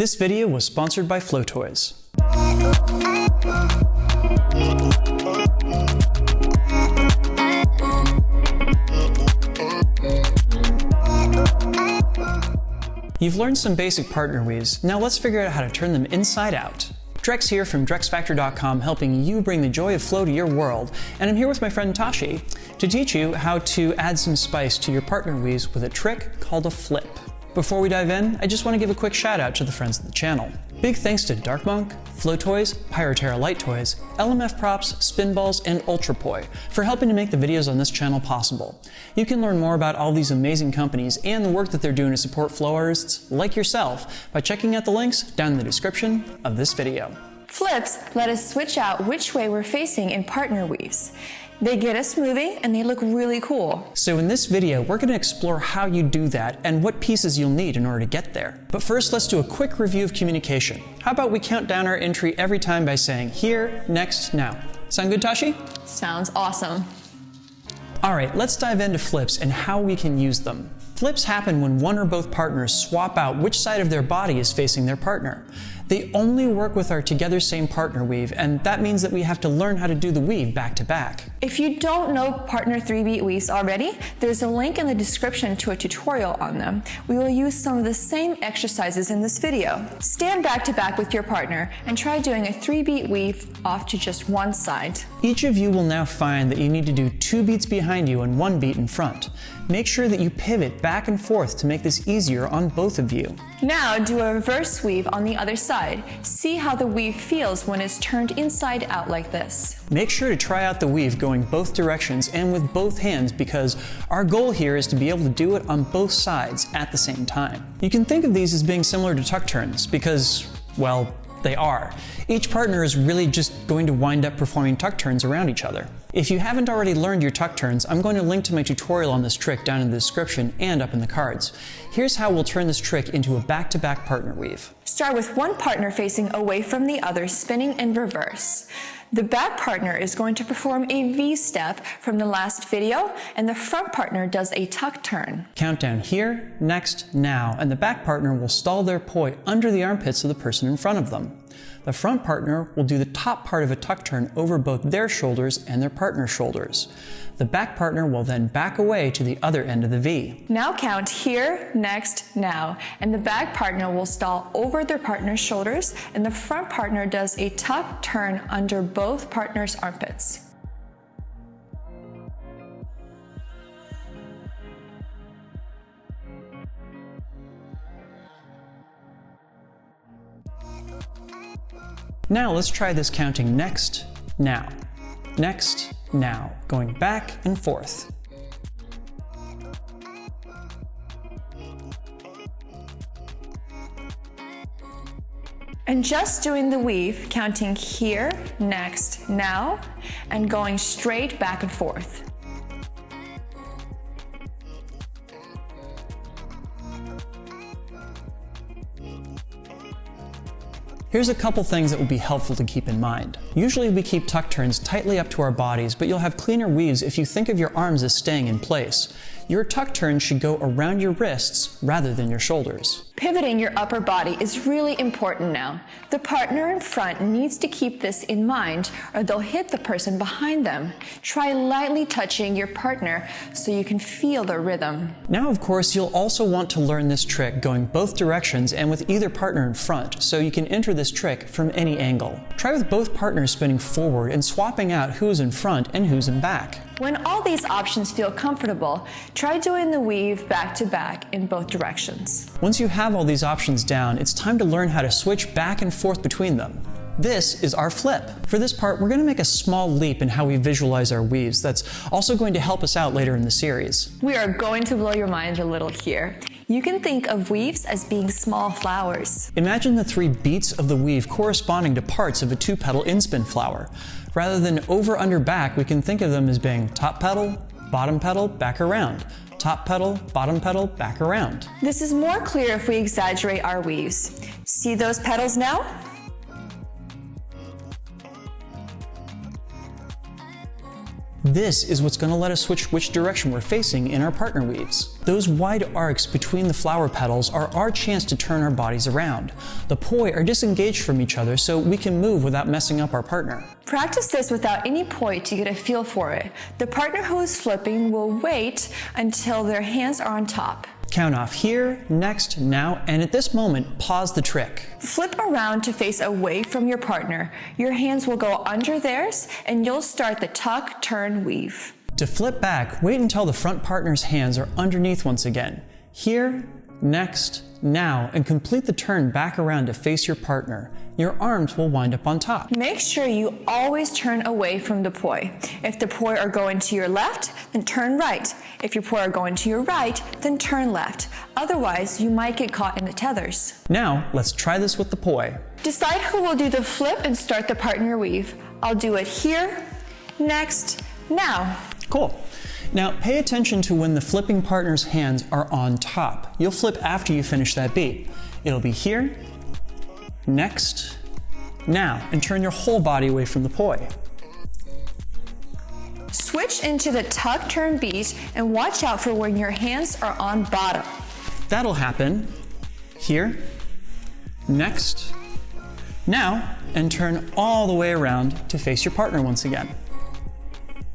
This video was sponsored by Flow Toys. You've learned some basic partner weaves, now let's figure out how to turn them inside out. Drex here from DrexFactor.com, helping you bring the joy of flow to your world, and I'm here with my friend Tashi to teach you how to add some spice to your partner weaves with a trick called a flip. Before we dive in, I just want to give a quick shout out to the friends of the channel. Big thanks to Dark Monk, Flow Toys, Pyroterra Light Toys, LMF Props, Spinballs, and Ultrapoi for helping to make the videos on this channel possible. You can learn more about all these amazing companies and the work that they're doing to support flow artists like yourself by checking out the links down in the description of this video. Flips let us switch out which way we're facing in partner weaves. They get us moving and they look really cool. So in this video, we're going to explore how you do that and what pieces you'll need in order to get there. But first, let's do a quick review of communication. How about we count down our entry every time by saying here, next, now. Sound good, Tashi? Sounds awesome. All right, let's dive into flips and how we can use them. Flips happen when one or both partners swap out which side of their body is facing their partner. They only work with our together same partner weave, and that means that we have to learn how to do the weave back to back. If you don't know partner 3-beat weaves already, there's a link in the description to a tutorial on them. We will use some of the same exercises in this video. Stand back to back with your partner and try doing a 3-beat weave off to just one side. Each of you will now find that you need to do 2 beats behind you and 1 beat in front. Make sure that you pivot back and forth to make this easier on both of you. Now do a reverse weave on the other side. See how the weave feels when it's turned inside out like this. Make sure to try out the weave going both directions and with both hands, because our goal here is to be able to do it on both sides at the same time. You can think of these as being similar to tuck turns because, well, they are. Each partner is really just going to wind up performing tuck turns around each other. If you haven't already learned your tuck turns, I'm going to link to my tutorial on this trick down in the description and up in the cards. Here's how we'll turn this trick into a back-to-back partner weave. Start with one partner facing away from the other, spinning in reverse. The back partner is going to perform a V-step from the last video, and the front partner does a tuck turn. Count down here, next, now, and the back partner will stall their poi under the armpits of the person in front of them. The front partner will do the top part of a tuck turn over both their shoulders and their partner's shoulders. The back partner will then back away to the other end of the V. Now count here, next, now, and the back partner will stall over their partner's shoulders, and the front partner does a tuck turn under both partners' armpits. Now let's try this counting next, now, next, now, going back and forth. And just doing the weave, counting here, next, now, and going straight back and forth. Here's a couple things that will be helpful to keep in mind. Usually we keep tuck turns tightly up to our bodies, but you'll have cleaner weaves if you think of your arms as staying in place. Your tuck turn should go around your wrists rather than your shoulders. Pivoting your upper body is really important now. The partner in front needs to keep this in mind, or they'll hit the person behind them. Try lightly touching your partner so you can feel the rhythm. Now, of course, you'll also want to learn this trick going both directions and with either partner in front, so you can enter this trick from any angle. Try with both partners spinning forward and swapping out who's in front and who's in back. When all these options feel comfortable, try doing the weave back to back in both directions. Once you have all these options down, it's time to learn how to switch back and forth between them. This is our flip. For this part, we're going to make a small leap in how we visualize our weaves that's also going to help us out later in the series. We are going to blow your mind a little here. You can think of weaves as being small flowers. Imagine the 3 beats of the weave corresponding to parts of a 2-petal inspin flower. Rather than over, under, back, we can think of them as being top petal, back around. Top petal, back around. This is more clear if we exaggerate our weaves. See those petals now? This is what's going to let us switch which direction we're facing in our partner weaves. Those wide arcs between the flower petals are our chance to turn our bodies around. The poi are disengaged from each other so we can move without messing up our partner. Practice this without any poi to get a feel for it. The partner who is flipping will wait until their hands are on top. Count off here, next, now, and at this moment, pause the trick. Flip around to face away from your partner. Your hands will go under theirs, and you'll start the tuck, turn, weave. To flip back, wait until the front partner's hands are underneath once again. Here, next, now, and complete the turn back around to face your partner. Your arms will wind up on top. Make sure you always turn away from the poi. If the poi are going to your left, then turn right. If your poi are going to your right, then turn left. Otherwise, you might get caught in the tethers. Now, let's try this with the poi. Decide who will do the flip and start the partner weave. I'll do it here, next, now. Cool. Now, pay attention to when the flipping partner's hands are on top. You'll flip after you finish that beat. It'll be here, next, now, and turn your whole body away from the poi. Switch into the tuck turn beat and watch out for when your hands are on bottom. That'll happen here, next, now, and turn all the way around to face your partner once again.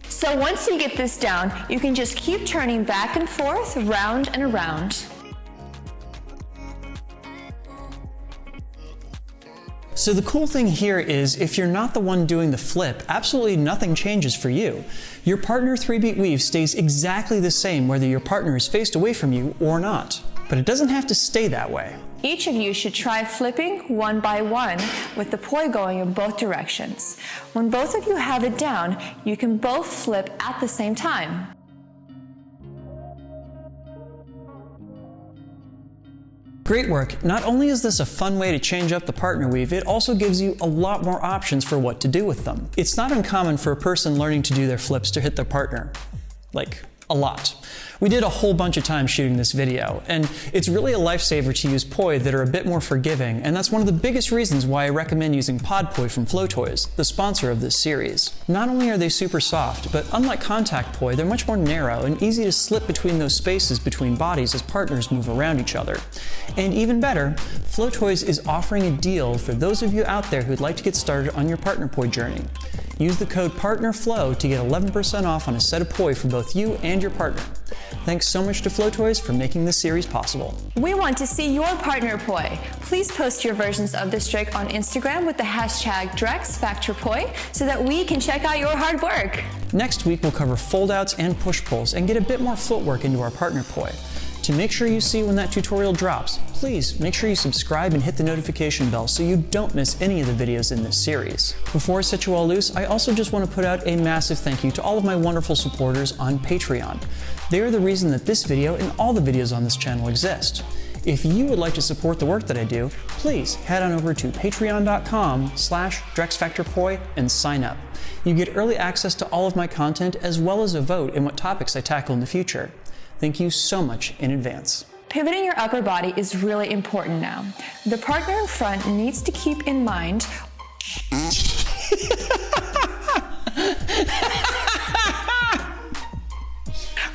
So once you get this down, you can just keep turning back and forth, round and around. So the cool thing here is if you're not the one doing the flip, absolutely nothing changes for you. Your partner 3-beat weave stays exactly the same whether your partner is faced away from you or not. But it doesn't have to stay that way. Each of you should try flipping one by one with the poi going in both directions. When both of you have it down, you can both flip at the same time. Great work. Not only is this a fun way to change up the partner weave, it also gives you a lot more options for what to do with them. It's not uncommon for a person learning to do their flips to hit their partner. Like, a lot. We did a whole bunch of time shooting this video, and it's really a lifesaver to use poi that are a bit more forgiving, and that's one of the biggest reasons why I recommend using Pod Poi from Flotoys, the sponsor of this series. Not only are they super soft, but unlike contact poi, they're much more narrow and easy to slip between those spaces between bodies as partners move around each other. And even better, Flotoys is offering a deal for those of you out there who'd like to get started on your partner poi journey. Use the code PARTNERFLOW to get 11% off on a set of poi for both you and your partner. Thanks so much to Flotoys for making this series possible. We want to see your partner poi. Please post your versions of this trick on Instagram with the hashtag DrexFactorPoi so that we can check out your hard work. Next week, we'll cover fold-outs and push-pulls and get a bit more footwork into our partner poi. To make sure you see when that tutorial drops, please make sure you subscribe and hit the notification bell so you don't miss any of the videos in this series. Before I set you all loose, I also just want to put out a massive thank you to all of my wonderful supporters on Patreon. They are the reason that this video and all the videos on this channel exist. If you would like to support the work that I do, please head on over to patreon.com/DrexFactorPoi and sign up. You get early access to all of my content as well as a vote in what topics I tackle in the future. Thank you so much in advance. Pivoting your upper body is really important now. The partner in front needs to keep in mind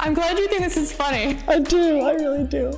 I'm glad you think this is funny. I do, I really do.